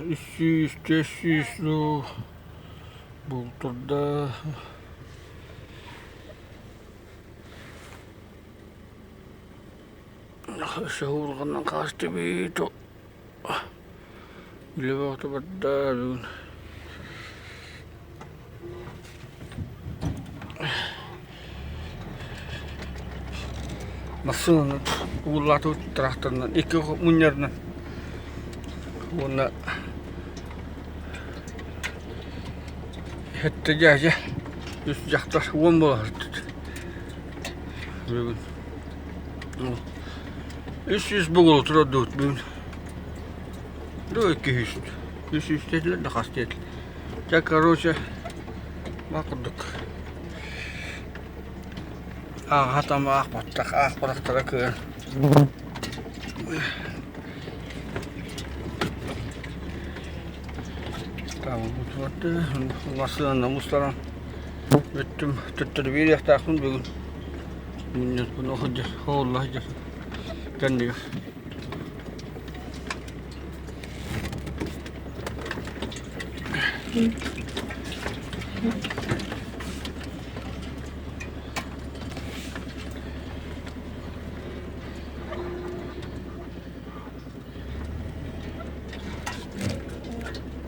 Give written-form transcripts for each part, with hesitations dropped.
300, 500 bu turda şahurgandan kaçtı bir to. Bile vakti badda. Nasıl uğurlatı traktöründen iki munyarından ona hette gece üst yakta on bolardı. Bugün 300 bugul turdu bugün. Do 200. 300 dediler de kaç dediler. Ya короче baktık. Hatama akbattak, akbaraklara kıyın. Tamam, bu tuvatte. Vasılan muslara bittim. Tüttürü bir yaktakın bugün. Bunu okuyacak. Allah ya. Kendiyor.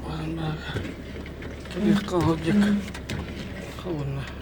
Allah. Tabii kalacak. Kavunla.